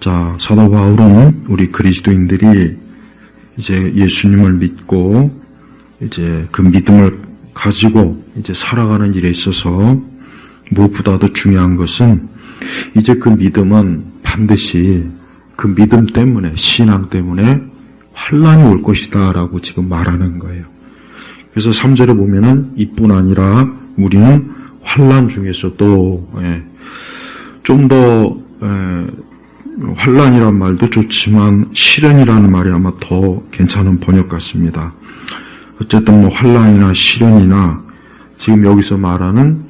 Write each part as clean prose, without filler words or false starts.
자, 사도 바울은 우리 그리스도인들이 이제 예수님을 믿고 이제 그 믿음을 가지고 이제 살아가는 일에 있어서 무엇보다도 중요한 것은 이제 그 믿음은 반드시 그 믿음 때문에, 신앙 때문에 환난이 올 것이다 라고 지금 말하는 거예요. 그래서 3절에 보면은 이뿐 아니라 우리는 환난 중에서도 좀 더 환난이란 말도 좋지만 시련이라는 말이 아마 더 괜찮은 번역 같습니다. 어쨌든 뭐 환난이나 시련이나 지금 여기서 말하는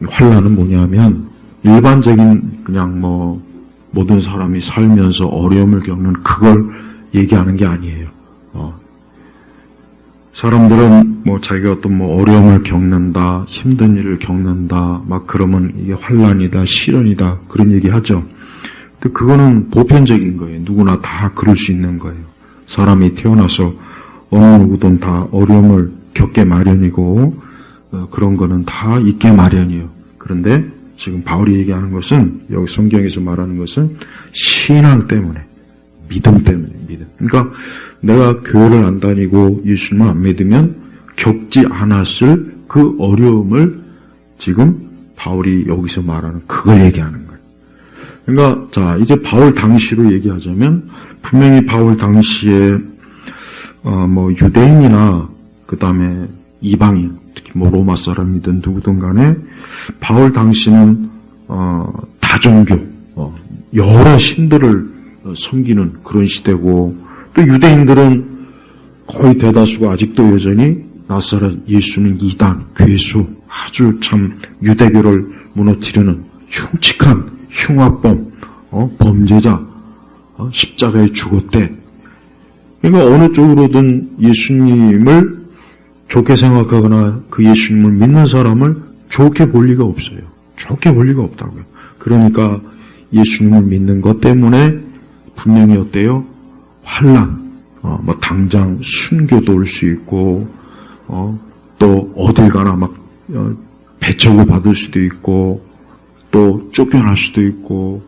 환난은 뭐냐면 일반적인 그냥 뭐 모든 사람이 살면서 어려움을 겪는 그걸 얘기하는 게 아니에요. 사람들은 뭐 자기가 어떤 뭐 어려움을 겪는다, 힘든 일을 겪는다, 막 그러면 이게 환난이다, 시련이다 그런 얘기 하죠. 근데 그거는 보편적인 거예요. 누구나 다 그럴 수 있는 거예요. 사람이 태어나서 어느 누구든 다 어려움을 겪게 마련이고 그런 거는 다 있게 마련이에요. 그런데 지금 바울이 얘기하는 것은 여기 성경에서 말하는 것은 신앙 때문에, 믿음 때문에, 믿음. 그러니까 내가 교회를 안 다니고 예수님을 안 믿으면 겪지 않았을 그 어려움을 지금 바울이 여기서 말하는 그걸 얘기하는 거예요. 그러니까 자 이제 바울 당시로 얘기하자면 분명히 바울 당시에 뭐 유대인이나 그 다음에 이방인, 특히 뭐 로마 사람이든 누구든 간에 바울 당시는 다종교, 여러 신들을 섬기는 그런 시대고 또 유대인들은 거의 대다수가 아직도 여전히 나사렛 예수는 이단, 괴수, 아주 참 유대교를 무너뜨리는 흉측한 흉악범, 범죄자, 십자가에 죽었대. 그러니까 어느 쪽으로든 예수님을 좋게 생각하거나 그 예수님을 믿는 사람을 좋게 볼 리가 없어요. 좋게 볼 리가 없다고요. 그러니까 예수님을 믿는 것 때문에 분명히 어때요? 환난, 뭐 당장 순교도 올 수 있고, 또 어딜 가나 막 배척을 받을 수도 있고, 또 쫓겨날 수도 있고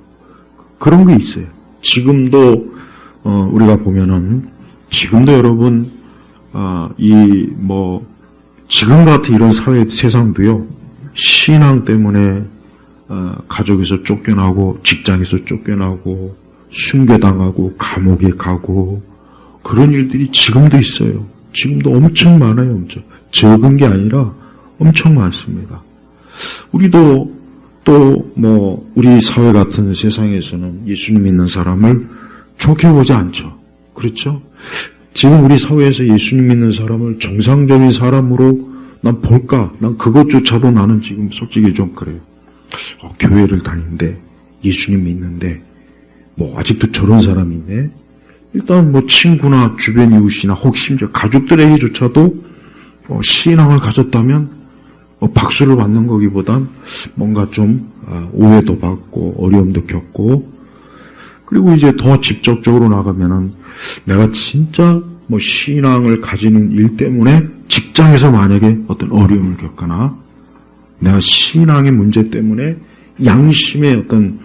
그런 게 있어요. 지금도 우리가 보면은 지금도 여러분 이 뭐 지금 같은 이런 사회 세상도요 신앙 때문에 가족에서 쫓겨나고 직장에서 쫓겨나고 순교당하고 감옥에 가고 그런 일들이 지금도 있어요. 지금도 엄청 많아요. 엄청 적은 게 아니라 엄청 많습니다. 우리도 또 뭐 우리 사회 같은 세상에서는 예수님 믿는 사람을 좋게 보지 않죠. 그렇죠? 지금 우리 사회에서 예수님 믿는 사람을 정상적인 사람으로 난 볼까? 난 그것조차도 나는 지금 솔직히 좀 그래요. 교회를 다니는데 예수님 믿는데 뭐 아직도 저런 사람이 있네. 일단 뭐 친구나 주변 이웃이나 혹 심지어 가족들에게조차도 신앙을 가졌다면 박수를 받는 거기보단 뭔가 좀 오해도 받고 어려움도 겪고 그리고 이제 더 직접적으로 나가면은 내가 진짜 뭐 신앙을 가지는 일 때문에 직장에서 만약에 어떤 어려움을 겪거나 내가 신앙의 문제 때문에 양심의 어떤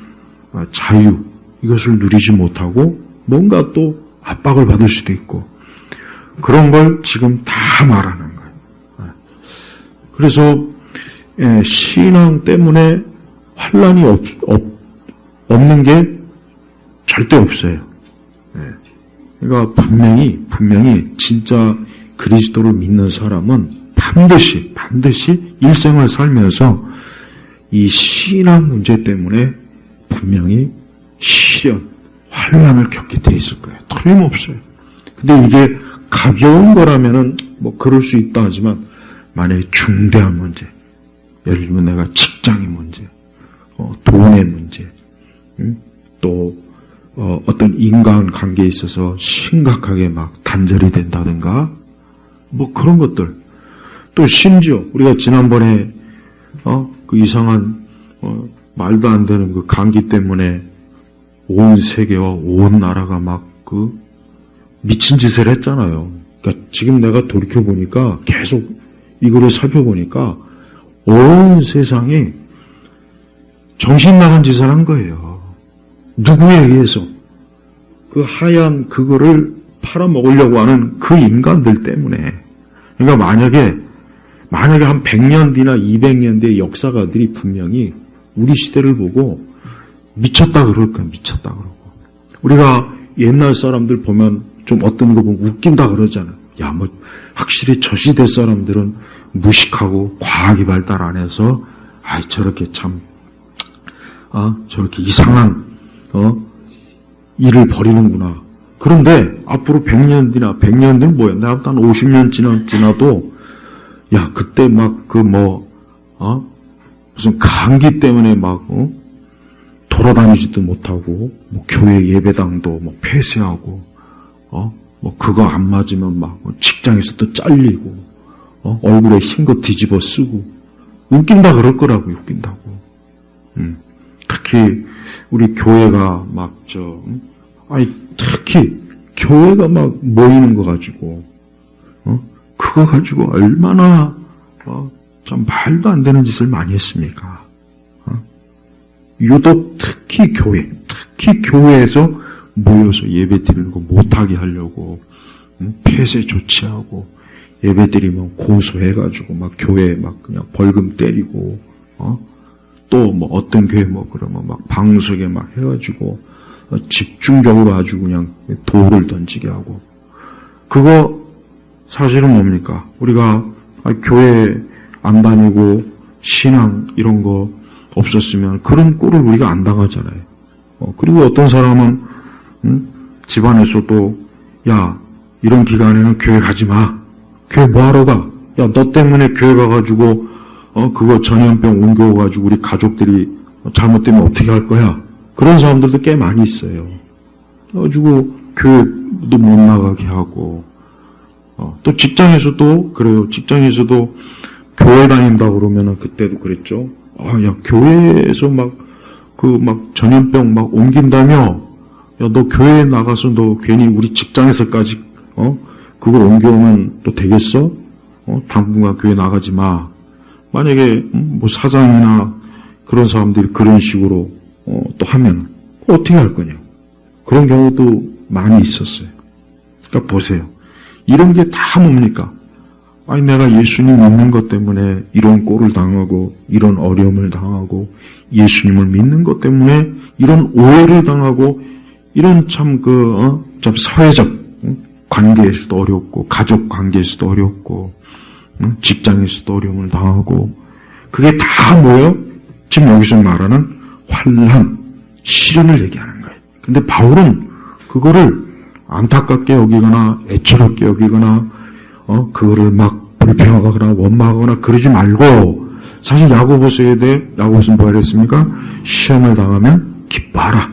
자유 이것을 누리지 못하고 뭔가 또 압박을 받을 수도 있고 그런 걸 지금 다 말하는 거예요. 그래서 신앙 때문에 환난이 없는 게 절대 없어요. 그러니까 분명히 진짜 그리스도를 믿는 사람은 반드시 일생을 살면서 이 신앙 문제 때문에 분명히 시련, 환난을 겪게 돼 있을 거예요. 틀림없어요. 근데 이게 가벼운 거라면은 뭐 그럴 수 있다 하지만 만약에 중대한 문제, 예를 들면 내가 직장의 문제, 돈의 문제, 또 어떤 인간관계에 있어서 심각하게 막 단절이 된다든가 뭐 그런 것들 또 심지어 우리가 지난번에 그 이상한 말도 안 되는 그 감기 때문에 온 세계와 온 나라가 막 그 미친 짓을 했잖아요. 그러니까 지금 내가 돌이켜 보니까 계속 이거를 살펴보니까 온 세상이 정신 나간 짓을 한 거예요. 누구에 의해서? 그 하얀 그거를 팔아먹으려고 하는 그 인간들 때문에. 그러니까 만약에 한 100년 뒤나 200년 뒤의 역사가들이 분명히 우리 시대를 보고 미쳤다 그럴 거야, 미쳤다 그러고. 우리가 옛날 사람들 보면 좀 어떤 거 보면 웃긴다 그러잖아. 야, 뭐, 확실히 저 시대 사람들은 무식하고 과학이 발달 안 해서, 저렇게 참, 저렇게 이상한, 일을 벌이는구나. 그런데 앞으로 100년 뒤나 100년 뒤는 뭐야? 내가 한 50년 지나도, 야, 그때 막 무슨 감기 때문에 막, 돌아다니지도 못하고, 뭐 교회 예배당도 뭐 폐쇄하고, 뭐 그거 안 맞으면 막 직장에서도 잘리고, 얼굴에 흰 거 뒤집어 쓰고, 웃긴다 그럴 거라고, 웃긴다고. 특히 우리 교회가 막 특히 교회가 막 모이는 거 가지고, 그거 가지고 얼마나 참 말도 안 되는 짓을 많이 했습니까? 유독 특히 교회에서 모여서 예배 드리는 거 못하게 하려고 폐쇄 조치하고 예배 드리면 고소해가지고 막 교회 막 그냥 벌금 때리고 또 뭐 어떤 교회 뭐 그러면 막 방석에 막 해가지고 집중적으로 아주 그냥 돌을 던지게 하고 그거 사실은 뭡니까? 우리가 교회 안 다니고 신앙 이런 거 없었으면 그런 꼴을 우리가 안 당하잖아요. 그리고 어떤 사람은 집안에서도 야 이런 기간에는 교회 가지 마. 교회 뭐하러 가? 야 너 때문에 교회 가가지고 그거 전염병 옮겨가지고 우리 가족들이 잘못되면 어떻게 할 거야? 그런 사람들도 꽤 많이 있어요. 그래가지고 교회도 못 나가게 하고 또 직장에서도 그래요. 직장에서도 교회 다닌다 그러면은 그때도 그랬죠. 야 교회에서 막 전염병 막 옮긴다며? 야 너 교회에 나가서 너 괜히 우리 직장에서까지 그걸 옮겨오면 또 되겠어? 당분간 교회 나가지 마. 만약에 뭐 사장이나 그런 사람들이 그런 식으로 또 하면 어떻게 할 거냐? 그런 경우도 많이 있었어요. 그러니까 보세요. 이런 게 다 뭡니까? 내가 예수님 믿는 것 때문에 이런 꼴을 당하고 이런 어려움을 당하고 예수님을 믿는 것 때문에 이런 오해를 당하고 이런 참 사회적 관계에서도 어렵고 가족 관계에서도 어렵고 직장에서도 어려움을 당하고 그게 다 뭐예요? 지금 여기서 말하는 환난, 시련을 얘기하는 거예요. 근데 바울은 그거를 안타깝게 여기거나 애처롭게 여기거나 그거를 막 불평하거나 원망하거나 그러지 말고 사실 야고보서에 대해 야고보서는 뭐라 그랬습니까? 시험을 당하면 기뻐하라.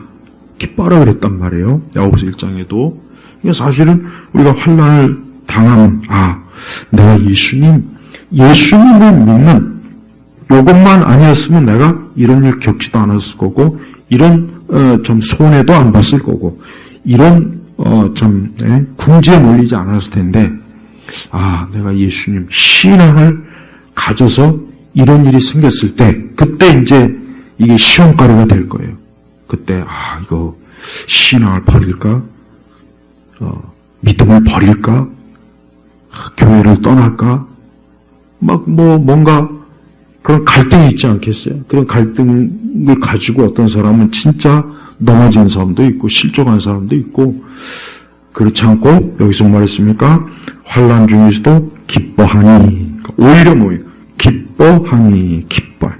기뻐하라 그랬단 말이에요. 야고보서 1장에도. 그러니까 사실은 우리가 환난을 당하면 내가 예수님을 믿는 이것만 아니었으면 내가 이런 일 겪지도 않았을 거고 이런 좀 손해도 안 봤을 거고 이런 궁지에 몰리지 않았을 텐데 내가 예수님 신앙을 가져서 이런 일이 생겼을 때 그때 이제 이게 시험가루가 될 거예요. 그때 이거 신앙을 버릴까? 믿음을 버릴까? 교회를 떠날까? 뭔가 그런 갈등이 있지 않겠어요? 그런 갈등을 가지고 어떤 사람은 진짜 넘어진 사람도 있고 실족한 사람도 있고 그렇지 않고 여기서 말했습니까? 환난 중에서도 기뻐하니 오히려 뭐예요? 기뻐하니 기뻐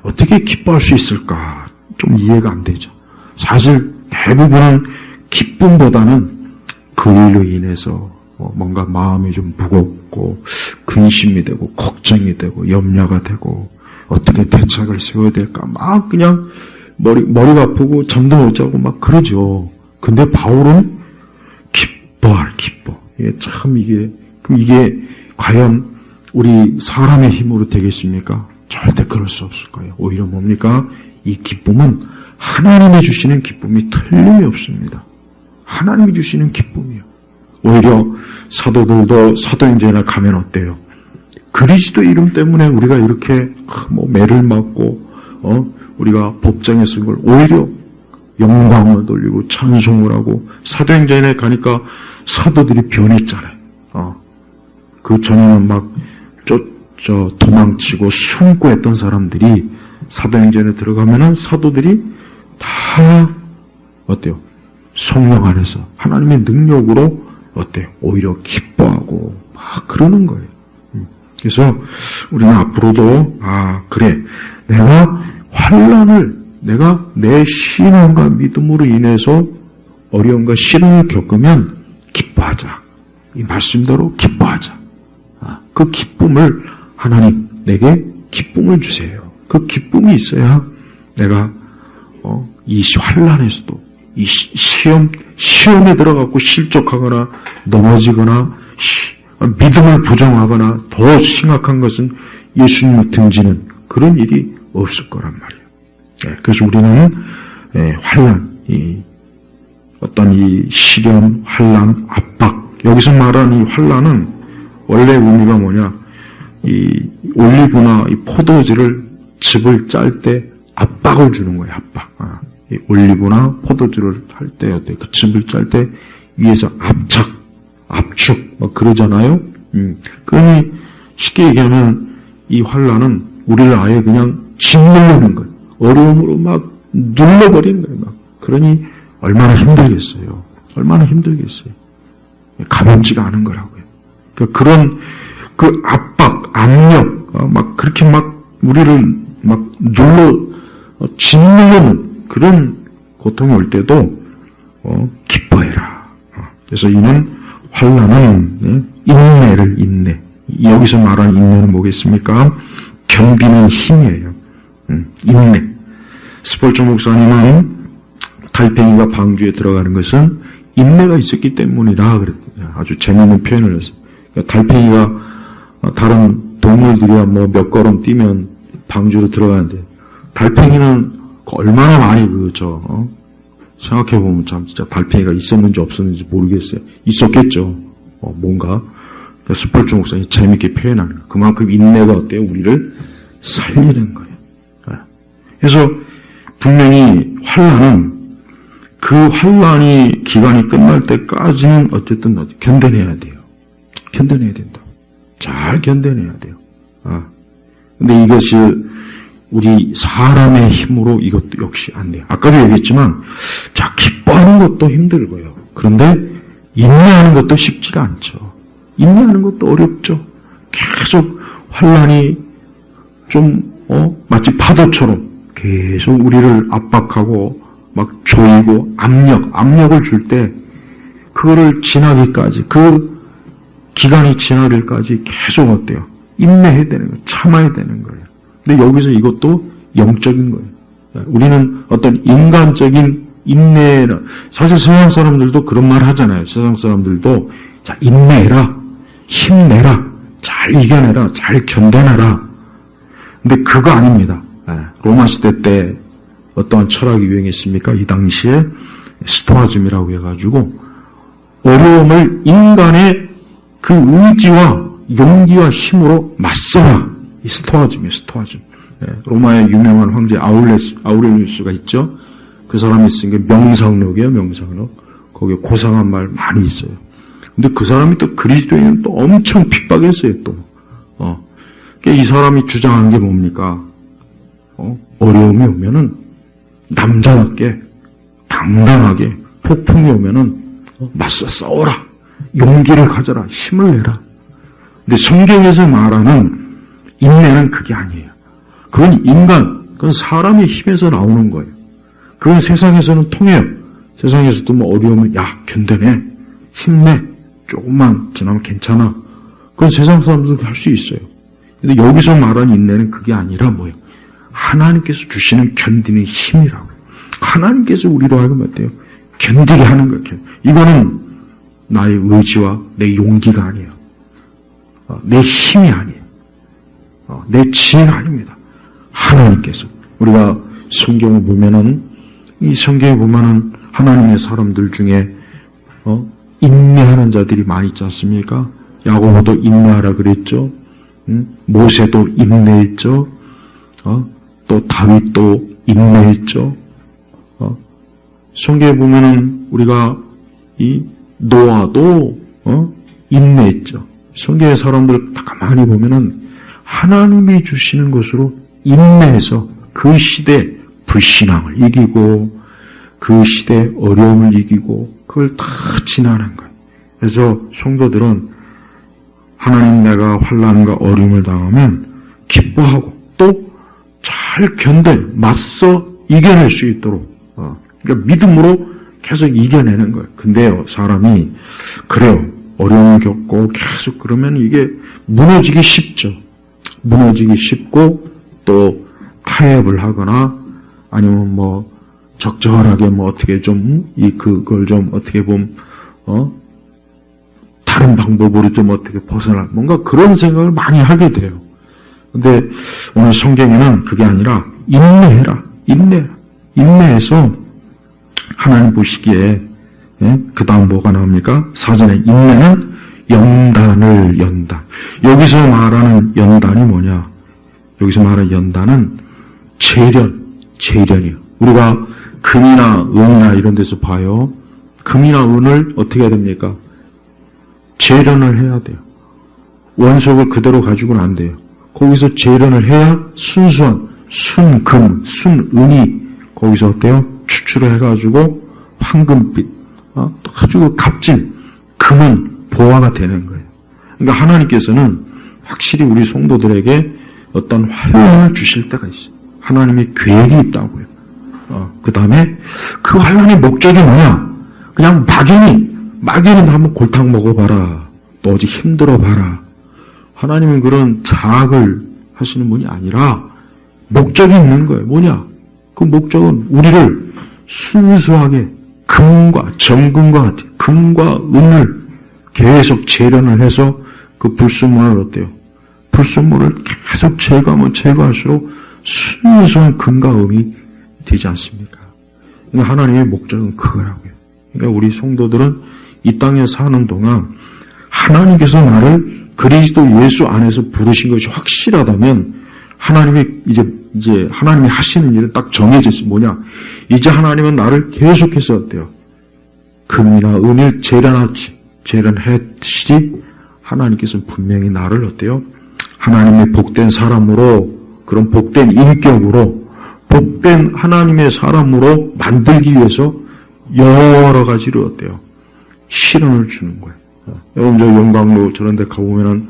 어떻게 기뻐할 수 있을까? 좀 이해가 안 되죠. 사실 대부분은 기쁨보다는 그 일로 인해서 뭔가 마음이 좀 무겁고 근심이 되고 걱정이 되고 염려가 되고 어떻게 대책을 세워야 될까 막 그냥 머리가 아프고 잠도 못 자고 막 그러죠. 근데 바울은 기뻐. 그럼 이게 과연 우리 사람의 힘으로 되겠습니까? 절대 그럴 수 없을 거예요. 오히려 뭡니까? 이 기쁨은 하나님이 주시는 기쁨이 틀림이 없습니다. 하나님이 주시는 기쁨이요. 오히려 사도들도 사도행전에 가면 어때요? 그리스도 이름 때문에 우리가 이렇게 매를 맞고 우리가 법정에 쓴 걸 오히려 영광을 돌리고 찬송을 하고 사도행전에 가니까 사도들이 변했잖아요. 그 전에는 막 도망치고 숨고 했던 사람들이 사도행전에 들어가면은 사도들이 다 어때요? 성령 안에서 하나님의 능력으로 어때요? 오히려 기뻐하고 막 그러는 거예요. 그래서 우리는 앞으로도 그래 내가 환난을 내가 내 신앙과 믿음으로 인해서 어려움과 시련을 겪으면 기뻐하자. 이 말씀대로 기뻐하자. 그 기쁨을 하나님 내게 기쁨을 주세요. 그 기쁨이 있어야 내가 이 환난에서도 이 시험에 들어가고 실족하거나 넘어지거나 믿음을 부정하거나 더 심각한 것은 예수님을 등지는 그런 일이 없을 거란 말이에요. 그래서 우리는 환난, 어떤 이 시련, 환난, 압박 여기서 말하는 이 환난은 원래 의미가 뭐냐? 이 올리브나 이 포도주를 즙을 짤 때 압박을 주는 거예요. 압박. 이 올리브나 포도주를 할 때 그 즙을 짤 때 위에서 압축 그러잖아요. 그러니 쉽게 얘기하면 이 환난은 우리를 아예 그냥 짓누르는 거예요. 어려움으로 막 눌러버리는 거예요. 막. 그러니 얼마나 힘들겠어요. 얼마나 힘들겠어요. 가볍지가 않은 거라고요. 그런 그 압박, 압력, 막 그렇게 막 우리를 막 짓누르는 그런 고통이 올 때도 기뻐해라. 그래서 이는 환난은 인내. 여기서 말하는 인내는 뭐겠습니까? 견디는 힘이에요. 인내. 스폴저 목사님은 달팽이가 방주에 들어가는 것은 인내가 있었기 때문이라 그랬거든요. 아주 재미있는 표현을 했어요. 그러니까 달팽이가 다른 동물들이야 뭐 몇 걸음 뛰면 방주로 들어가는데 달팽이는 얼마나 많이 생각해보면 참 진짜 달팽이가 있었는지 없었는지 모르겠어요. 있었겠죠. 뭔가. 스폴저 목사님이 재밌게 표현하는 거예요. 그만큼 인내가 어때요? 우리를 살리는 거예요. 그래서 분명히 환난은 그 환난이 기간이 끝날 때까지는 어쨌든 견뎌내야 돼요. 견뎌내야 된다. 잘 견뎌내야 돼요. 근데 이것이 우리 사람의 힘으로 이것도 역시 안 돼요. 아까도 얘기했지만, 기뻐하는 것도 힘들고요. 그런데 인내하는 것도 쉽지가 않죠. 인내하는 것도 어렵죠. 계속 환난이 마치 파도처럼 계속 우리를 압박하고 막 조이고 압력을 줄 때 그거를 지나기까지 그 기간이 지나기까지 계속 어때요? 인내해야 되는 거예요. 참아야 되는 거예요. 근데 여기서 이것도 영적인 거예요. 우리는 어떤 인간적인 인내라 사실 세상 사람들도 그런 말 하잖아요. 세상 사람들도 인내해라, 힘내라, 잘 이겨내라, 잘 견뎌내라. 근데 그거 아닙니다. 로마 시대 때 어떠한 철학이 유행했습니까? 이 당시에 스토아즘이라고 해가지고 어려움을 인간의 그 의지와 용기와 힘으로 맞서라. 이 스토아즘이에요. 스토아즘. 로마의 유명한 황제 아우렐리우스가 있죠. 그 사람이 있으니까 명상록이에요. 명상록. 거기에 고상한 말 많이 있어요. 근데 그 사람이 또 그리스도인은 또 엄청 핍박했어요. 또. 이 사람이 주장한 게 뭡니까? 어려움이 오면은 남자답게 당당하게 폭풍이 오면은 맞서 싸워라. 용기를 가져라. 힘을 내라. 근데 성경에서 말하는 인내는 그게 아니에요. 그건 사람의 힘에서 나오는 거예요. 그건 세상에서는 통해요. 세상에서도 뭐 어려우면 견뎌내. 힘내. 조금만 지나면 괜찮아. 그건 세상 사람들도 할 수 있어요. 근데 여기서 말하는 인내는 그게 아니라 뭐예요? 하나님께서 주시는 견디는 힘이라고. 하나님께서 우리로 하여금 어때요? 견디게 하는 거예요. 이거는 나의 의지와 내 용기가 아니에요. 내 힘이 아니에요. 내 지혜가 아닙니다. 하나님께서. 우리가 성경을 보면은, 이 성경에 보면은 하나님의 사람들 중에, 인내하는 자들이 많이 있지 않습니까? 야고보도 인내하라 그랬죠. 모세도 인내했죠. 또 다윗도 인내했죠. 성경에 보면은 우리가 이 노아도 인내했죠. 성경의 사람들 다 가만히 보면은 하나님이 주시는 것으로 인내해서 그 시대 불신앙을 이기고 그 시대 어려움을 이기고 그걸 다 지나는 거예요. 그래서 성도들은 하나님 내가 환난과 어려움을 당하면 기뻐하고 또 잘 견뎌 맞서 이겨낼 수 있도록 그러니까 믿음으로 계속 이겨내는 거예요. 근데요, 사람이 그래요. 어려움을 겪고 계속 그러면 이게 무너지기 쉽죠. 무너지기 쉽고 또 타협을 하거나 아니면 뭐 적절하게 뭐 어떻게 좀 그걸 좀 어떻게 보면 다른 방법으로 좀 어떻게 벗어날 뭔가 그런 생각을 많이 하게 돼요. 근데 오늘 성경에는 그게 아니라 인내해라. 인내해서 하나님 보시기에 그 다음 뭐가 나옵니까? 4절에 인내는 연단을 연다. 여기서 말하는 연단이 뭐냐? 여기서 말하는 연단은 재련이에요. 우리가 금이나 은이나 이런 데서 봐요. 금이나 은을 어떻게 해야 됩니까? 재련을 해야 돼요. 원석을 그대로 가지고는 안 돼요. 거기서 재련을 해야 순수한 순금, 순은이 거기서 어때요? 추출을 해가지고 황금빛, 아주 값진 금은 보화가 되는 거예요. 그러니까 하나님께서는 확실히 우리 성도들에게 어떤 환난을 주실 때가 있어요. 하나님의 계획이 있다고요. 그 다음에 그 환난의 목적이 뭐냐? 그냥 막연히 한번 골탕 먹어봐라. 또 어디 힘들어봐라. 하나님은 그런 자학을 하시는 분이 아니라 목적이 있는 거예요. 뭐냐? 그 목적은 우리를 순수하게 금과 정금과 같은 금과 은을 계속 재련을 해서 그 불순물을 어때요? 불순물을 계속 제거할수록 순수한 금과 은이 되지 않습니까? 그러니까 하나님의 목적은 그거라고요. 그러니까 우리 성도들은 이 땅에 사는 동안 하나님께서 나를 그리스도 예수 안에서 부르신 것이 확실하다면 하나님이 이제 하나님이 하시는 일은 딱 정해져 있어요. 뭐냐? 이제 하나님은 나를 계속해서 어때요? 금이나 은을 재련했지 하나님께서는 분명히 나를 어때요? 하나님의 복된 사람으로 그런 복된 인격으로 복된 하나님의 사람으로 만들기 위해서 여러 가지로 어때요? 시련을 주는 거예요. 여러분 저 영광로 저런 데 가보면은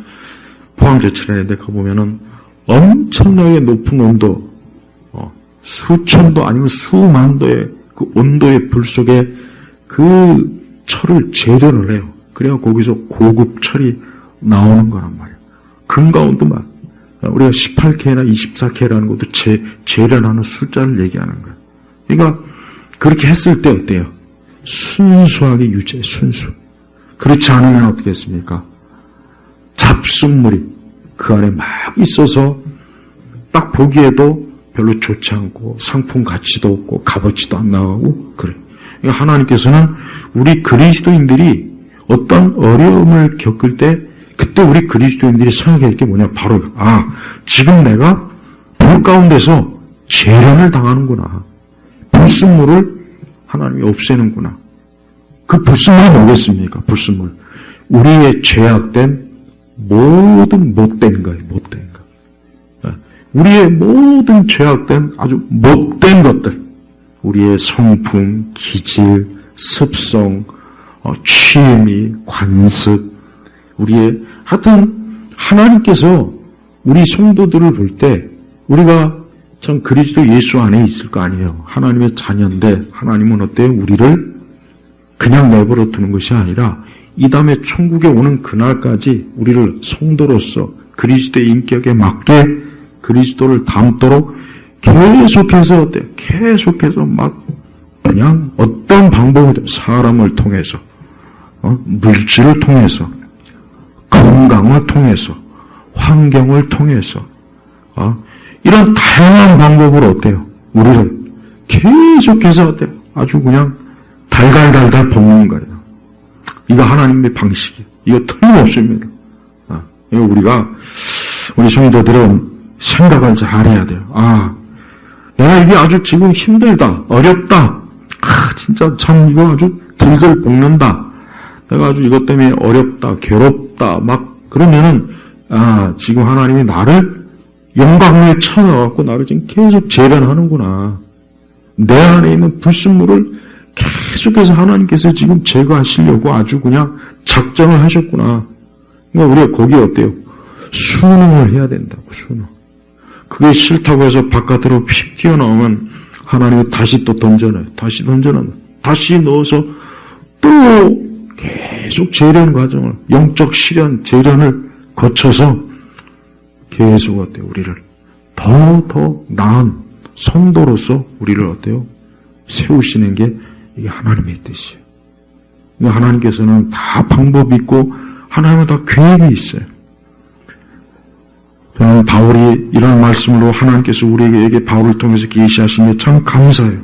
포항제철에 데 가보면은 엄청나게 높은 온도 수천도 아니면 수만도의 그 온도의 불 속에 그 철을 재련을 해요. 그래야 거기서 고급 철이 나오는 거란 말이에요. 금가운데만 우리가 18K나 24K라는 것도 재련하는 숫자를 얘기하는 거예요. 그러니까 그렇게 했을 때 어때요? 순수하게 유지해, 순수. 그렇지 않으면 어떻게 했습니까? 잡순물이 그 안에 막 있어서 딱 보기에도 별로 좋지 않고 상품 가치도 없고 값어치도 안 나가고 그래. 그러니까 하나님께서는 우리 그리스도인들이 어떤 어려움을 겪을 때 그때 우리 그리스도인들이 생각해야 할 게 뭐냐? 바로 지금 내가 불 가운데서 재련을 당하는구나. 불순물을 하나님이 없애는구나. 그 불순물이 뭐겠습니까? 불순물. 우리의 죄악된 모든 못된 거예요. 못된 거. 우리의 모든 죄악된 아주 못된 것들. 우리의 성품, 기질, 습성, 취미, 관습. 우리의 하여튼 하나님께서 우리 성도들을 볼 때 우리가 참 그리스도 예수 안에 있을 거 아니에요. 하나님의 자녀인데 하나님은 어때요? 우리를 그냥 내버려 두는 것이 아니라 이 다음에 천국에 오는 그날까지 우리를 성도로서 그리스도의 인격에 맞게 그리스도를 닮도록 계속해서 어때요? 계속해서 막 그냥 어떤 방법이든 사람을 통해서 물질을 통해서 건강을 통해서 환경을 통해서 이런 다양한 방법으로 어때요? 우리를 계속해서 어때요? 아주 그냥 달달달달 볶는 거예요. 이거 하나님의 방식이에요. 이거 틀림없습니다. 이거 우리 성도들은 생각을 잘해야 돼요. 내가 이게 아주 지금 힘들다, 어렵다. 진짜 참 이거 아주 들들 볶는다. 내가 아주 이것 때문에 어렵다, 괴롭다, 막 그러면은 지금 하나님이 나를 영광에 쳐넣어갖고 나를 지금 계속 재련하는구나. 내 안에 있는 불순물을 계속해서 하나님께서 지금 제거하시려고 아주 그냥 작정을 하셨구나. 그러니까 우리가 거기에 어때요? 순응을 해야 된다고, 순응. 그게 싫다고 해서 바깥으로 휙 튀어나오면 하나님이 다시 또 던져놔요. 다시 던져놔요. 다시 넣어서 또 계속 재련 과정을, 영적 실현, 재련을 거쳐서 계속 어때요? 우리를 더 나은 성도로서 우리를 어때요? 세우시는 게 이게 하나님의 뜻이에요. 하나님께서는 다 방법이 있고 하나님은 다 계획이 있어요. 저는 바울이 이런 말씀으로 하나님께서 우리에게 바울을 통해서 계시하시는 게 참 감사해요.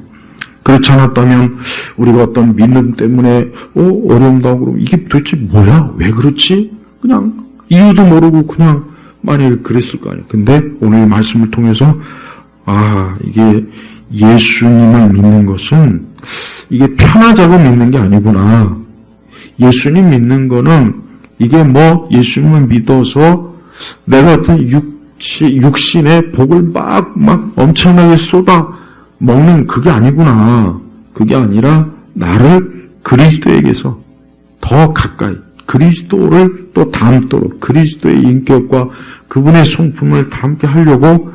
그렇지 않았다면 우리가 어떤 믿음 때문에 어려운다고 그러면 이게 도대체 뭐야? 왜 그렇지? 그냥 이유도 모르고 그냥 만약에 그랬을 거 아니에요. 근데 오늘 말씀을 통해서 이게 예수님을 믿는 것은 이게 편하자고 믿는 게 아니구나. 예수님 믿는 거는 이게 뭐 예수님을 믿어서 내가 어떤 육신의 복을 막 엄청나게 쏟아 먹는 그게 아니구나. 그게 아니라 나를 그리스도에게서 더 가까이 그리스도를 또 닮도록 그리스도의 인격과 그분의 성품을 닮게 하려고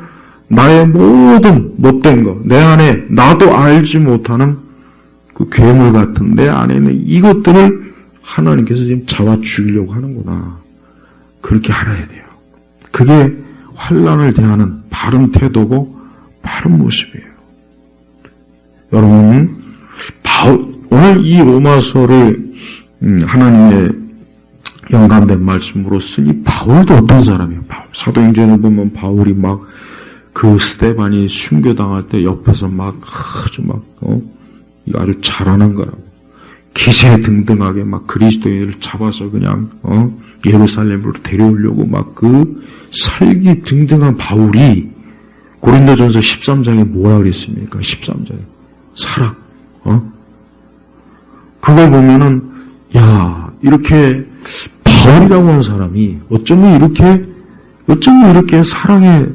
나의 모든 못된 거, 내 안에 나도 알지 못하는 그 괴물 같은 내 안에 있는 이것들을 하나님께서 지금 잡아 죽이려고 하는구나. 그렇게 알아야 돼요. 그게 환난을 대하는 바른 태도고 바른 모습이에요. 여러분, 오늘 이 로마서를 하나님의 영감된 말씀으로 쓰니 바울도 어떤 사람이에요? 사도행전을 보면 바울이 막 그 스데반이 순교당할 때 옆에서 아주 잘하는 거라고. 기세등등하게 막 그리스도인을 잡아서 그냥 예루살렘으로 데려오려고 막 그 살기등등한 바울이 고린도전서 13장에 뭐라 그랬습니까? 13장에 사랑. 그걸 보면은 이렇게 바울이라고 하는 사람이 어쩌면 이렇게 사랑의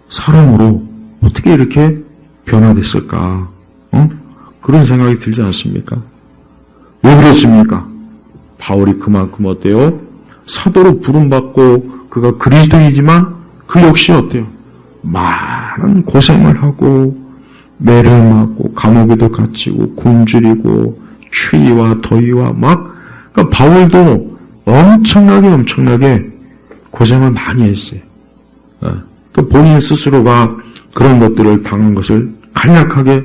사람으로 어떻게 이렇게 변화됐을까? 그런 생각이 들지 않습니까? 왜 그랬습니까? 바울이 그만큼 어때요? 사도로 부름받고 그가 그리스도이지만 그 역시 어때요? 많은 고생을 하고 매를 맞고 감옥에도 갇히고 굶주리고 추위와 더위와 그러니까 바울도 엄청나게 고생을 많이 했어요. 본인 스스로가 그런 것들을 당한 것을 간략하게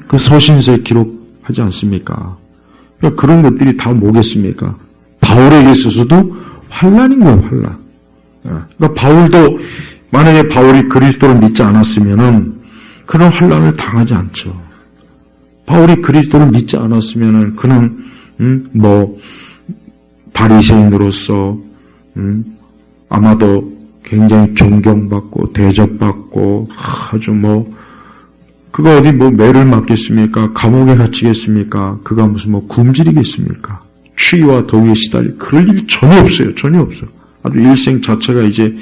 그 서신서에 기록하지 않습니까? 그러니까 그런 것들이 다 뭐겠습니까? 바울에게 있어서도 환난인 거예요, 환난. 그러니까 바울도 만약에 바울이 그리스도를 믿지 않았으면은 그런 환난을 당하지 않죠. 바울이 그리스도를 믿지 않았으면은 그는 바리새인으로서 아마도 굉장히 존경받고 대접받고 아주 그가 어디 매를 맞겠습니까? 감옥에 갇히겠습니까? 그가 무슨 굶주리겠습니까? 추위와 더위에 시달릴 그럴 일 전혀 없어요. 전혀 없어. 아주 일생 자체가 이제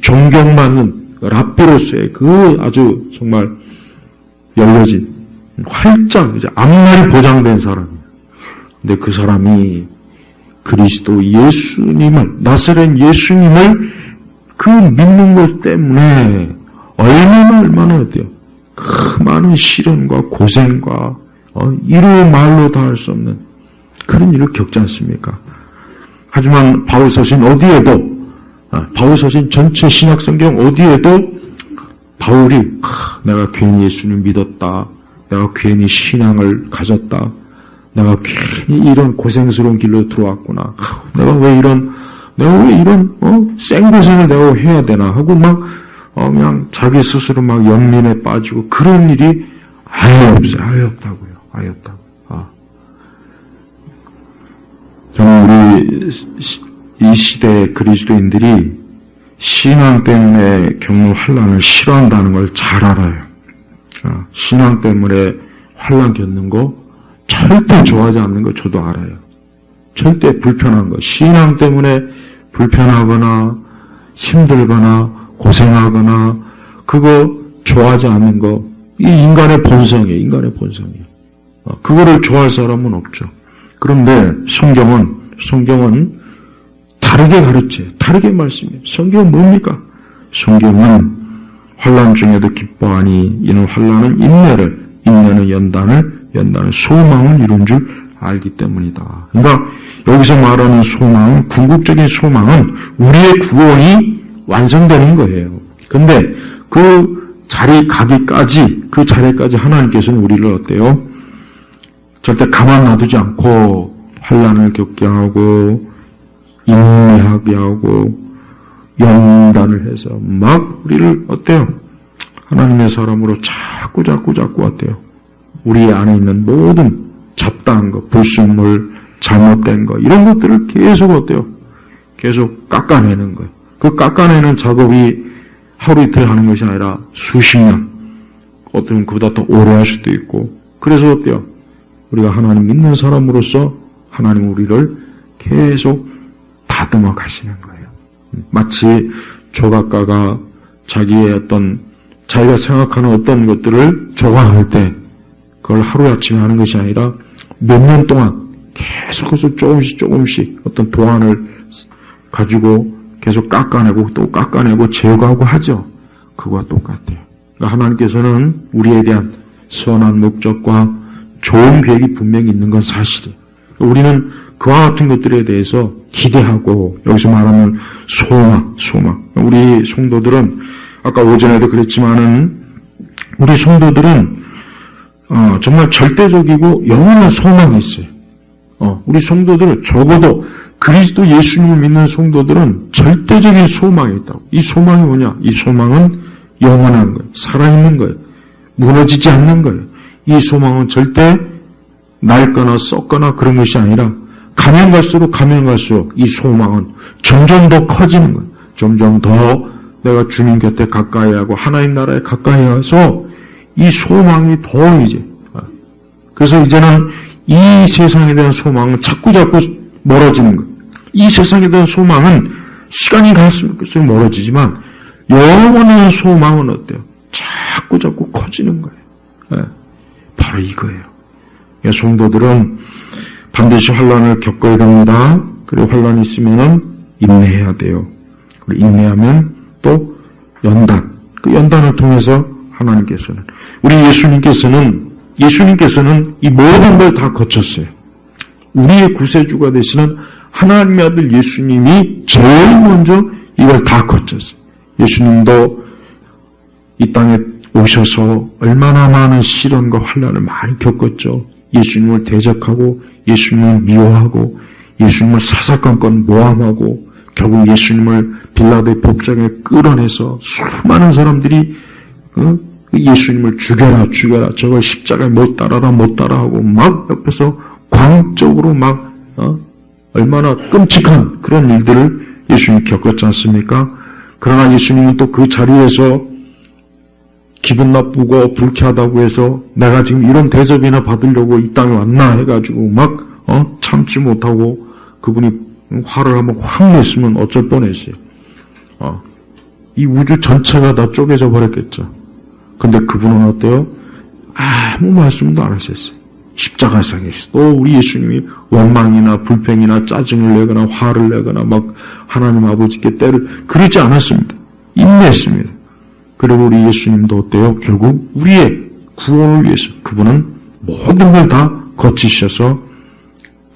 존경받는 랍비로서의 그 아주 정말 열려진 활짝 이제 앞날이 보장된 사람이에요. 근데 그 사람이 그리스도 예수님을 나사렛 예수님을 그 믿는 것 때문에 얼마나 어때요? 그 많은 시련과 고생과 이루 말로 다 할 수 없는 그런 일을 겪지 않습니까? 하지만 바울서신 어디에도 바울서신 전체 신약성경 어디에도 바울이 내가 괜히 예수님 믿었다. 내가 괜히 신앙을 가졌다. 내가 괜히 이런 고생스러운 길로 들어왔구나. 내가 왜 이런 생고생을 내가 해야 되나 하고 그냥 자기 스스로 연민에 빠지고 그런 일이 아예 없어요. 아예 없다고요. 아예 없다고. 저는 우리 이 시대 그리스도인들이 신앙 때문에 겪는 환난을 싫어한다는 걸 잘 알아요. 신앙 때문에 환난 겪는 거 절대 좋아하지 않는 거 저도 알아요. 절대 불편한 거. 신앙 때문에 불편하거나 힘들거나 고생하거나 그거 좋아하지 않는 거. 이 인간의 본성이에요. 인간의 본성이에요. 그거를 좋아할 사람은 없죠. 그런데 성경은 다르게 가르쳐요. 다르게 말씀해요. 성경은 뭡니까? 성경은 환난 중에도 기뻐하니 이는 환난은 인내를, 인내는 연단을 소망을 이룬 줄 알기 때문이다. 그러니까 여기서 말하는 소망은, 궁극적인 소망은 우리의 구원이 완성되는 거예요. 근데 그 자리까지 하나님께서는 우리를 어때요? 절대 가만 놔두지 않고 환난을 겪게 하고 인내하게 하고 연단을 해서 막 우리를 어때요? 하나님의 사람으로 자꾸 어때요? 우리 안에 있는 모든 잡다한 거, 불순물, 잘못된 거 이런 것들을 계속 어때요? 계속 깎아내는 거예요. 그 깎아내는 작업이 하루 이틀 하는 것이 아니라 수십 년, 어쩌면 그보다 더 오래 할 수도 있고. 그래서 어때요? 우리가 하나님 믿는 사람으로서 하나님 우리를 계속 다듬어 가시는 거예요. 마치 조각가가 자기가 생각하는 어떤 것들을 조각할 때 그걸 하루아침에 하는 것이 아니라 몇 년 동안 계속해서 조금씩 어떤 도안을 가지고 계속 깎아내고 또 깎아내고 제거하고 하죠. 그거와 똑같아요. 그러니까 하나님께서는 우리에 대한 선한 목적과 좋은 계획이 분명히 있는 건 사실이에요. 우리는 그와 같은 것들에 대해서 기대하고, 여기서 말하면 소망. 우리 성도들은 아까 오전에도 그랬지만은 우리 성도들은 정말 절대적이고 영원한 소망이 있어요. 우리 성도들은 적어도 그리스도 예수님을 믿는 성도들은 절대적인 소망이 있다고. 이 소망이 뭐냐? 이 소망은 영원한 거예요. 살아있는 거예요. 무너지지 않는 거예요. 이 소망은 절대 낡거나 썩거나 그런 것이 아니라 가면 갈수록 이 소망은 점점 더 커지는 거예요. 점점 더 내가 주님 곁에 가까이 하고 하나님 나라에 가까이 와서 이 소망이 더 이제, 그래서 이제는 이 세상에 대한 소망은 자꾸 멀어지는 거예요. 이 세상에 대한 소망은 시간이 갈수록 멀어지지만 영원한 소망은 어때요? 자꾸 커지는 거예요. 바로 이거예요. 성도들은 반드시 환난을 겪어야 됩니다. 그리고 환난이 있으면은 인내해야 돼요. 그리고 인내하면 또 연단. 그 연단을 통해서 하나님께서는, 우리 예수님께서는 이 모든 걸 다 거쳤어요. 우리의 구세주가 되시는 하나님의 아들 예수님이 제일 먼저 이걸 다 거쳤어요. 예수님도 이 땅에 오셔서 얼마나 많은 시련과 환난을 많이 겪었죠. 예수님을 대적하고 예수님을 미워하고 예수님을 사사건건 모함하고 결국 예수님을 빌라도의 법정에 끌어내서 수많은 사람들이 예수님을 죽여라 저걸 십자가에 못 따라하고 막 옆에서 광적으로 막 얼마나 끔찍한 그런 일들을 예수님이 겪었지 않습니까? 그러나 예수님은 또 그 자리에서 기분 나쁘고 불쾌하다고 해서 내가 지금 이런 대접이나 받으려고 이 땅에 왔나 해가지고 막 참지 못하고 그분이 화를 한번 확 냈으면 어쩔 뻔했어요. 이 우주 전체가 다 쪼개져 버렸겠죠. 근데 그분은 어때요? 아무 말씀도 안 하셨어요. 십자가상에서 또 우리 예수님이 원망이나 불평이나 짜증을 내거나 화를 내거나 막 하나님 아버지께 그러지 않았습니다. 인내했습니다. 그리고 우리 예수님도 어때요? 결국 우리의 구원을 위해서 그분은 모든 걸 다 거치셔서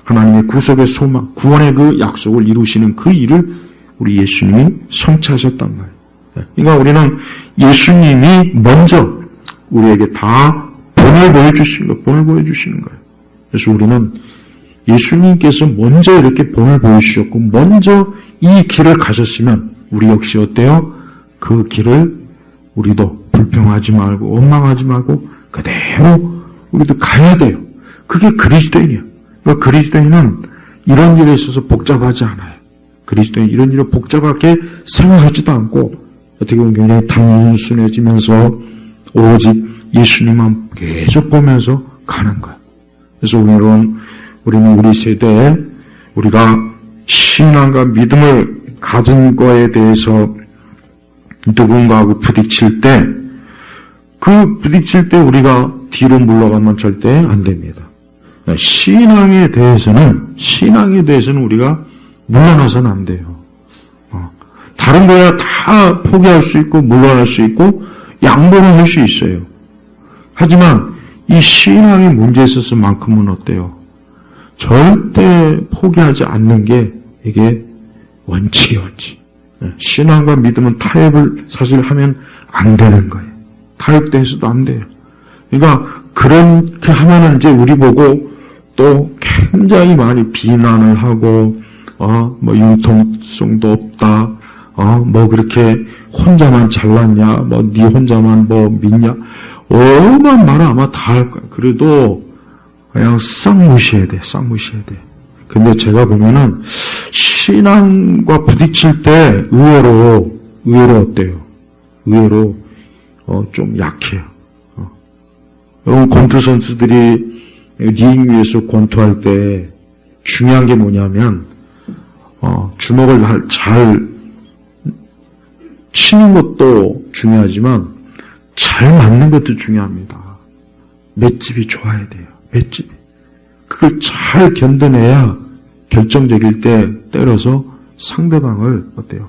하나님의 구속의 소망, 구원의 그 약속을 이루시는 그 일을 우리 예수님이 성취하셨단 말이에요. 그러니까 우리는 예수님이 먼저 우리에게 다 본을 보여주시는 거예요. 그래서 우리는 예수님께서 먼저 이렇게 본을 보여주셨고 먼저 이 길을 가셨으면 우리 역시 어때요? 그 길을 우리도 불평하지 말고 원망하지 말고 그대로 우리도 가야 돼요. 그게 그리스도인이에요. 그러니까 그리스도인은 이런 일에 있어서 복잡하지 않아요. 그리스도인 이런 일을 복잡하게 생각하지도 않고 어떻게 보면 굉장히 단순해지면서 오직 예수님만 계속 보면서 가는 거예요. 그래서 우리는 우리 세대에 우리가 신앙과 믿음을 가진 거에 대해서 누군가하고 부딪힐 때, 부딪힐 때 우리가 뒤로 물러가면 절대 안 됩니다. 신앙에 대해서는 우리가 물러나서는 안 돼요. 다른 거야 다 포기할 수 있고, 물러날 수 있고, 양보를 할 수 있어요. 하지만 이 신앙의 문제에 있어서만큼은 어때요? 절대 포기하지 않는 게 이게 원칙이에요, 원칙. 신앙과 믿음은 타협을 사실 하면 안 되는 거예요. 타협도 해서도 안 돼요. 그러니까 그렇게 하면은 이제 우리 보고 또 굉장히 많이 비난을 하고, 뭐 융통성도 없다, 뭐 그렇게 혼자만 잘났냐, 뭐 네 혼자만 뭐 믿냐, 얼마나 말을 아마 다 할 거야. 그래도 그냥 싹 무시해야 돼, 싹 무시해야 돼. 근데 제가 보면은 신앙과 부딪힐 때 의외로 어때요? 의외로 좀 약해요. 여러분 권투 선수들이 링 위에서 권투할 때 중요한 게 뭐냐면 주먹을 잘 치는 것도 중요하지만 잘 맞는 것도 중요합니다. 맷집이 좋아야 돼요. 맷집이. 그걸 잘 견뎌내야 결정적일 때 때려서 상대방을 어때요?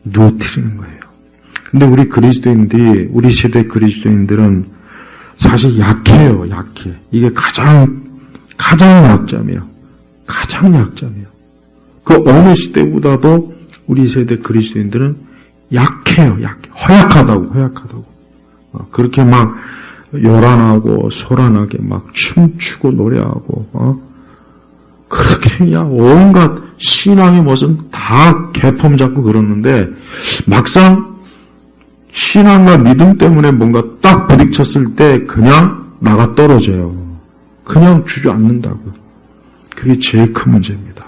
누워뜨리는 거예요. 근데 우리 세대 그리스도인들은 사실 약해요, 약해. 이게 가장 약점이에요. 가장 약점이에요. 그 어느 시대보다도 우리 세대 그리스도인들은 약해요, 약해. 허약하다고. 그렇게 막 요란하고 소란하게 막 춤추고 노래하고, 그렇게 그냥 온갖 신앙의 모습 다 개폼 잡고 그러는데, 막상 신앙과 믿음 때문에 뭔가 딱 부딪혔을 때 그냥 나가 떨어져요. 그냥 주저앉는다고. 그게 제일 큰 문제입니다.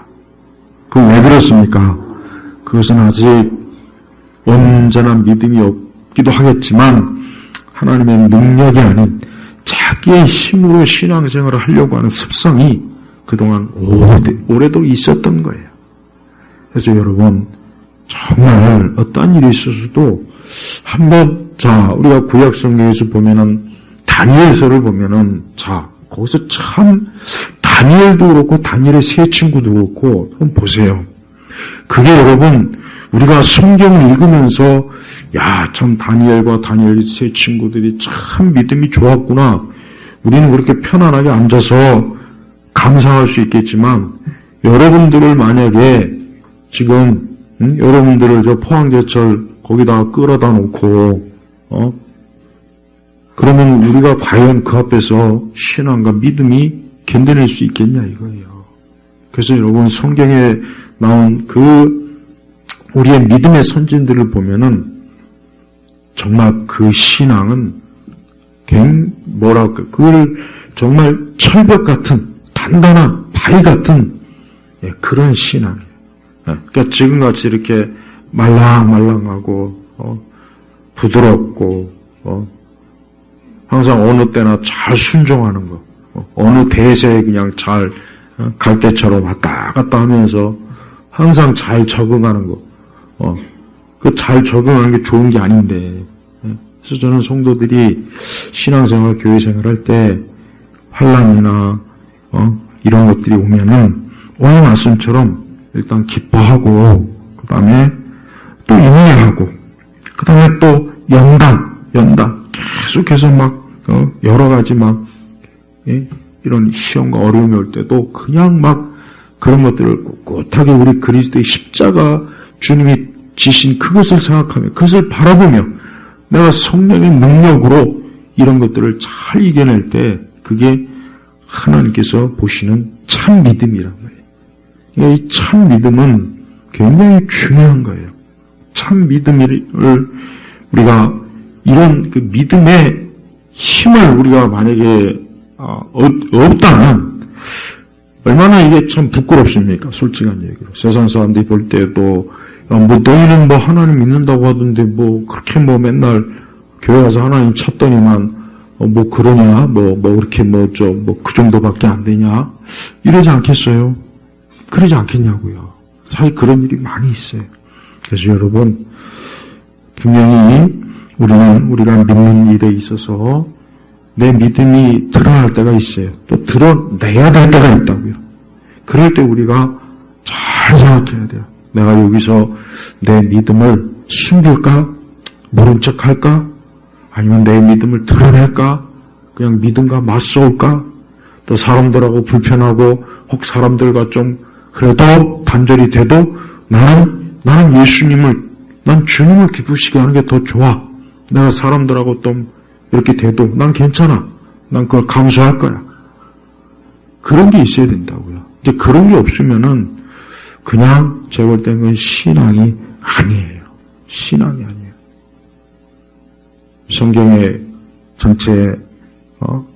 그건 왜 그렇습니까? 그것은 아직 온전한 믿음이 없기도 하겠지만 하나님의 능력이 아닌 자기의 힘으로 신앙생활을 하려고 하는 습성이 그동안 오래도 있었던 거예요. 그래서 여러분 정말 어떤 일이 있어서도 한번 우리가 구약 성경에서 보면은 다니엘서를 보면은 거기서 참 다니엘도 그렇고 다니엘의 세 친구도 그렇고 한번 보세요. 그게 여러분 우리가 성경을 읽으면서 참 다니엘과 다니엘의 세 친구들이 참 믿음이 좋았구나. 우리는 그렇게 편안하게 앉아서 감상할 수 있겠지만 여러분들을 만약에 지금 여러분들을 저 포항제철 거기다가 끌어다 놓고 그러면 우리가 과연 그 앞에서 신앙과 믿음이 견뎌낼 수 있겠냐 이거예요. 그래서 여러분 성경에 나온 우리의 믿음의 선진들을 보면은 정말 그 신앙은 그걸 정말 철벽 같은 단단한 바위 같은 그런 신앙이에요. 그러니까 지금같이 이렇게 말랑말랑하고 부드럽고 항상 어느 때나 잘 순종하는 거, 어느 대세에 그냥 잘 갈대처럼 왔다 갔다 하면서 항상 잘 적응하는 거, 그 잘 적응하는 게 좋은 게 아닌데. 그래서 저는 성도들이 신앙생활, 교회생활 할 때 환난이나 이런 것들이 오면은 오늘 말씀처럼 일단 기뻐하고 그 다음에 또 인내하고 그 다음에 또 연단 계속해서 막 여러 가지 막 이런 시험과 어려움이 올 때도 그냥 막 그런 것들을 꿋꿋하게 우리 그리스도의 십자가 주님이 지신 그것을 생각하며 그것을 바라보며 내가 성령의 능력으로 이런 것들을 잘 이겨낼 때 그게 하나님께서 보시는 참 믿음이란 말이에요. 이 참 믿음은 굉장히 중요한 거예요. 참 믿음을 우리가 이런 그 믿음의 힘을 우리가 만약에 없다면 얼마나 이게 참 부끄럽습니까? 솔직한 얘기로. 세상 사람들이 볼 때도 너희는 하나님 믿는다고 하던데 그렇게 맨날 교회 가서 하나님 찾더니만 뭐 그러냐, 그렇게 그 정도밖에 안 되냐, 이러지 않겠어요? 그러지 않겠냐고요. 사실 그런 일이 많이 있어요. 그래서 여러분, 분명히 우리가 믿는 일에 있어서 내 믿음이 드러날 때가 있어요. 또 드러내야 될 때가 있다고요. 그럴 때 우리가 잘 생각해야 돼요. 내가 여기서 내 믿음을 숨길까? 모른 척 할까? 아니면 내 믿음을 드러낼까? 그냥 믿음과 맞서올까? 또 사람들하고 불편하고 혹 사람들과 좀 그래도 단절이 돼도 나는 예수님을, 난 주님을 기쁘시게 하는 게 더 좋아. 내가 사람들하고 좀 이렇게 돼도 난 괜찮아. 난 그걸 감수할 거야. 그런 게 있어야 된다고요. 이제 그런 게 없으면은 그냥 제가 볼 때는 그건 신앙이 아니에요. 신앙이 아니에요. 성경의 전체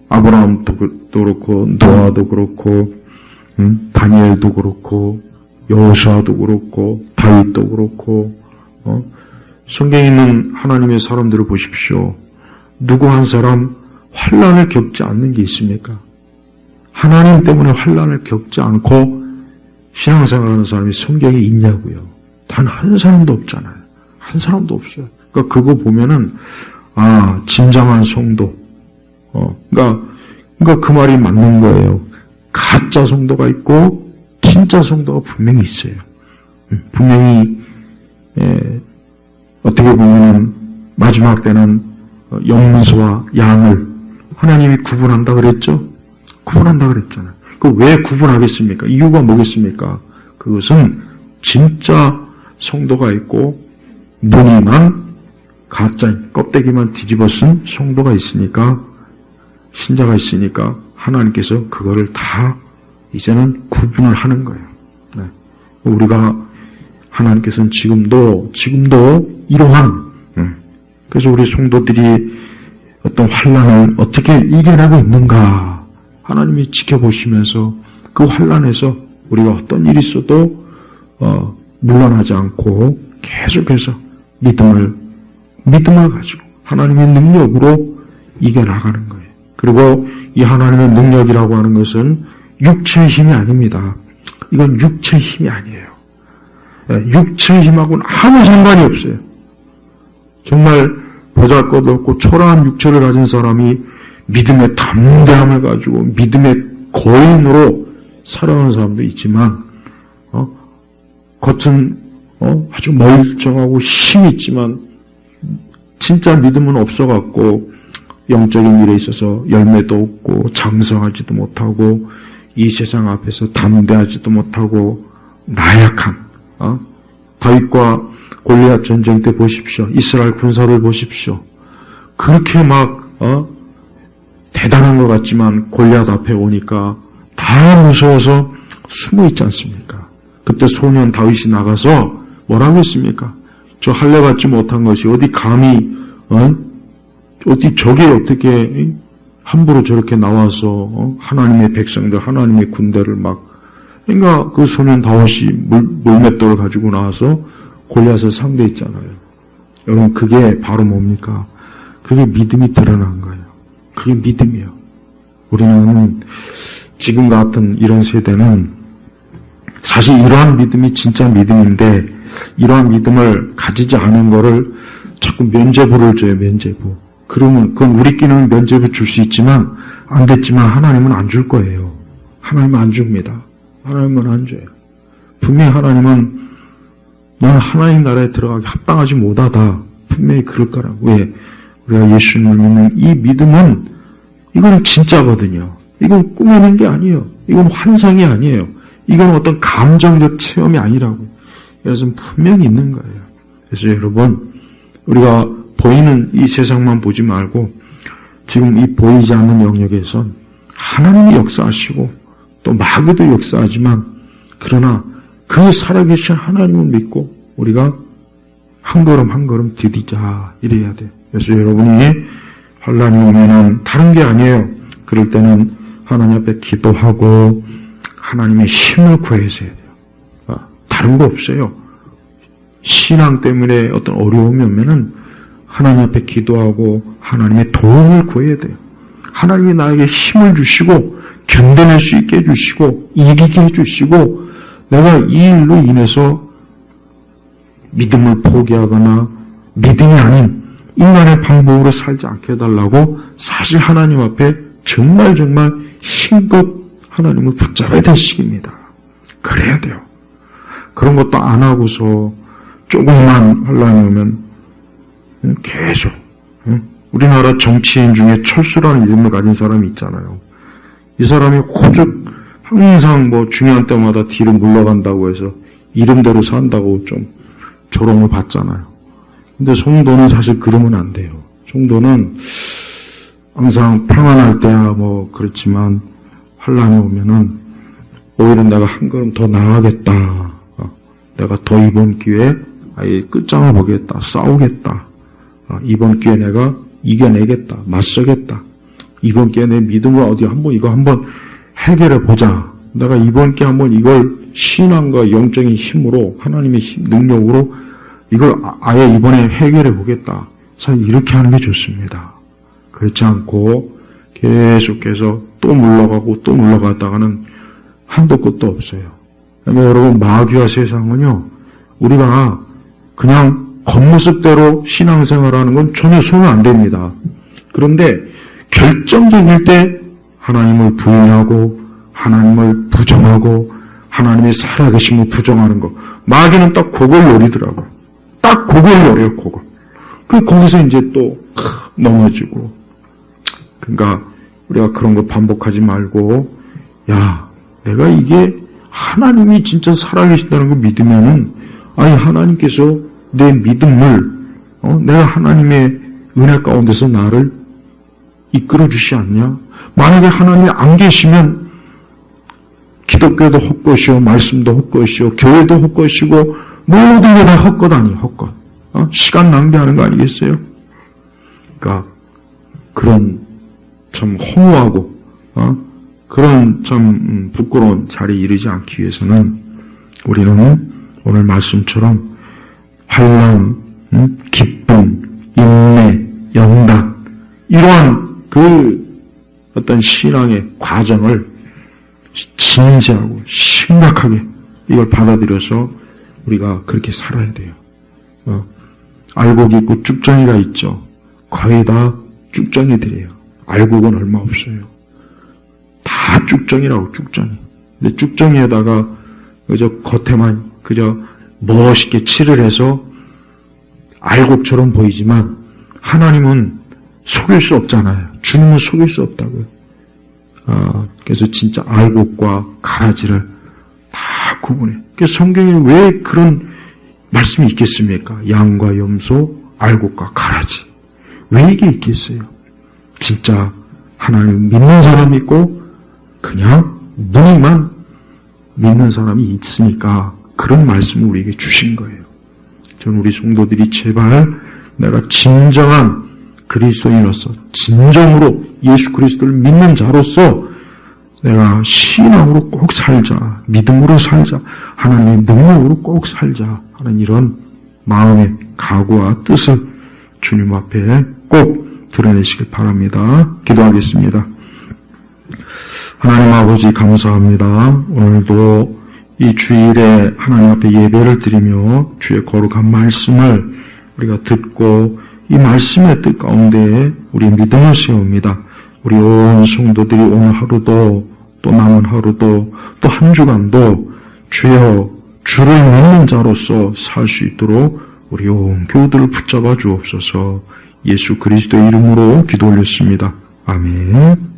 아브라함도 그렇고 노아도 그렇고 다니엘도 그렇고 여호수아도 그렇고 다윗도 그렇고 성경에 있는 하나님의 사람들을 보십시오. 누구 한 사람 환난을 겪지 않는 게 있습니까? 하나님 때문에 환난을 겪지 않고 신앙생활하는 사람이 성경에 있냐고요. 단 한 사람도 없잖아요. 한 사람도 없어요. 그러니까 그거 보면은 진정한 성도. 그러니까 그 말이 맞는 거예요. 가짜 성도가 있고 진짜 성도가 분명히 있어요. 분명히 어떻게 보면은 마지막 때는 염소와 양을 하나님이 구분한다 그랬죠? 구분한다 그랬잖아요. 그 왜 구분하겠습니까? 이유가 뭐겠습니까? 그것은 진짜 성도가 있고 무늬만 가짜 껍데기만 뒤집어 쓴 성도가 있으니까 신자가 있으니까 하나님께서 그거를 다 이제는 구분을 하는 거예요. 네. 우리가 하나님께서는 지금도 이러한 그래서 우리 성도들이 어떤 환난을 어떻게 이겨내고 있는가 하나님이 지켜보시면서 그 환난에서 우리가 어떤 일이 있어도 물러나지 않고 계속해서 믿음을 가지고 하나님의 능력으로 이겨나가는 거예요. 그리고 이 하나님의 능력이라고 하는 것은 육체의 힘이 아닙니다. 이건 육체의 힘이 아니에요. 육체의 힘하고는 아무 상관이 없어요. 정말 보잘것없고 초라한 육체를 가진 사람이 믿음의 담대함을 가지고 믿음의 거인으로 살아가는 사람도 있지만 겉은 아주 멀쩡하고 힘이 있지만 진짜 믿음은 없어갖고 영적인 일에 있어서 열매도 없고 장성하지도 못하고 이 세상 앞에서 담대하지도 못하고 나약한 다윗과 골리앗 전쟁 때 보십시오. 이스라엘 군사들 보십시오. 그렇게 막 대단한 것 같지만 골리앗 앞에 오니까 다 무서워서 숨어 있지 않습니까? 그때 소년 다윗이 나가서 뭐라고 했습니까? 저 할례 받지 못한 것이 어디 감히 어디 저게 어떻게 함부로 저렇게 나와서 하나님의 백성들 하나님의 군대를 막 그러니까 그 소년 다윗이 물맷돌을 가지고 나와서 골리앗을 상대했잖아요. 여러분 그게 바로 뭡니까? 그게 믿음이 드러난 거예요. 그게 믿음이에요. 우리는 지금 같은 이런 세대는 사실 이러한 믿음이 진짜 믿음인데 이러한 믿음을 가지지 않은 거를 자꾸 면죄부를 줘요. 면죄부. 그러면 그건 우리끼리는 면죄부 줄 수 있지만 안 됐지만 하나님은 안 줄 거예요. 하나님은 안 줍니다. 하나님은 안 줘요. 분명히 하나님은 너는 하나님 나라에 들어가기 합당하지 못하다. 분명히 그럴 거라고. 왜? 우리가 예수님을 믿는 이 믿음은 이건 진짜거든요. 이건 꾸며낸 게 아니에요. 이건 환상이 아니에요. 이건 어떤 감정적 체험이 아니라고. 그래서 분명히 있는 거예요. 그래서 여러분 우리가 보이는 이 세상만 보지 말고 지금 이 보이지 않는 영역에선 하나님이 역사하시고 또 마귀도 역사하지만 그러나 그 살아계신 하나님을 믿고 우리가 한 걸음 한 걸음 디디자 이래야 돼요. 그래서 여러분이 환난이 오면은 다른 게 아니에요. 그럴 때는 하나님 앞에 기도하고 하나님의 힘을 구해서 해야 돼요. 다른 거 없어요. 신앙 때문에 어떤 어려움이 오면은 하나님 앞에 기도하고 하나님의 도움을 구해야 돼요. 하나님이 나에게 힘을 주시고 견뎌낼 수 있게 해주시고 이기게 해주시고 내가 이 일로 인해서 믿음을 포기하거나 믿음이 아닌 인간의 방법으로 살지 않게 해달라고 사실 하나님 앞에 정말 힘껏 하나님을 붙잡아야 될 시기입니다. 그래야 돼요. 그런 것도 안 하고서 조금만 환란이 오면 계속 우리나라 정치인 중에 철수라는 이름을 가진 사람이 있잖아요. 이 사람이 오죽 항상 중요한 때마다 뒤로 물러간다고 해서 이름대로 산다고 좀 조롱을 받잖아요. 근데 성도는 사실 그러면 안 돼요. 성도는 항상 평안할 때야 그렇지만 환란이 오면은 오히려 내가 한 걸음 더 나아가겠다. 내가 더 이번 기회에 아예 끝장을 보겠다. 싸우겠다. 이번 기회에 내가 이겨내겠다. 맞서겠다. 이번 기회에 내 믿음을 어디 이거 한번 해결해 보자. 내가 이번 기회에 한번 이걸 신앙과 영적인 힘으로 하나님의 능력으로 이걸 아예 이번에 해결해 보겠다. 사실 이렇게 하는 게 좋습니다. 그렇지 않고 계속해서 또 물러가고 또 물러갔다가는 한도 끝도 없어요. 그러니까 여러분 마귀와 세상은요. 우리가 그냥 겉모습대로 신앙생활하는 건 전혀 손은 안 됩니다. 그런데 결정적일 때 하나님을 부인하고 하나님을 부정하고 하나님의 살아계심을 부정하는 거. 마귀는 딱 그걸 노리더라고요. 딱 그걸 노려요. 그걸. 거기서 이제 또 넘어지고. 그러니까 우리가 그런 거 반복하지 말고 야 내가 이게 하나님이 진짜 살아계신다는 걸 믿으면은 아니 하나님께서 내 믿음을 내가 하나님의 은혜 가운데서 나를 이끌어 주시지 않냐? 만약에 하나님이 안 계시면 기독교도 헛것이요 말씀도 헛것이요 교회도 헛것이고 모든 게 다 헛것 아니에요. 헛것. 시간 낭비하는 거 아니겠어요? 그러니까 그런 참 허무하고 그런 참 부끄러운 자리에 이르지 않기 위해서는 우리는 오늘 말씀처럼 환난, 기쁨, 인내, 연단 이러한 그 어떤 신앙의 과정을 진지하고 심각하게 이걸 받아들여서 우리가 그렇게 살아야 돼요. 알곡이 있고 쭉정이가 있죠. 거의 다 쭉정이들이에요. 알곡은 얼마 없어요. 다 쭉정이라고 쭉정이. 근데 쭉정이에다가 그저 겉에만 그저 멋있게 칠을 해서 알곡처럼 보이지만 하나님은 속일 수 없잖아요. 주님은 속일 수 없다고요. 그래서 진짜 알곡과 가라지를 다 구분해. 그래서 성경에 왜 그런 말씀이 있겠습니까? 양과 염소, 알곡과 가라지. 왜 이게 있겠어요? 진짜 하나님 믿는 사람이 있고 그냥 무늬만 믿는 사람이 있으니까 그런 말씀을 우리에게 주신 거예요. 저는 우리 성도들이 제발 내가 진정한 그리스도인으로서 진정으로 예수 그리스도를 믿는 자로서 내가 신앙으로 꼭 살자, 믿음으로 살자, 하나님의 능력으로 꼭 살자 하는 이런 마음의 각오와 뜻을 주님 앞에 꼭 드러내시길 바랍니다. 기도하겠습니다. 하나님 아버지 감사합니다. 오늘도 이 주일에 하나님 앞에 예배를 드리며 주의 거룩한 말씀을 우리가 듣고 이 말씀의 뜻 가운데 우리 믿음을 세웁니다. 우리 온 성도들이 오늘 하루도 또 남은 하루도 또 한 주간도 주여 주를 믿는 자로서 살 수 있도록 우리 온 교우들을 붙잡아 주옵소서. 예수 그리스도의 이름으로 기도 올렸습니다. 아멘.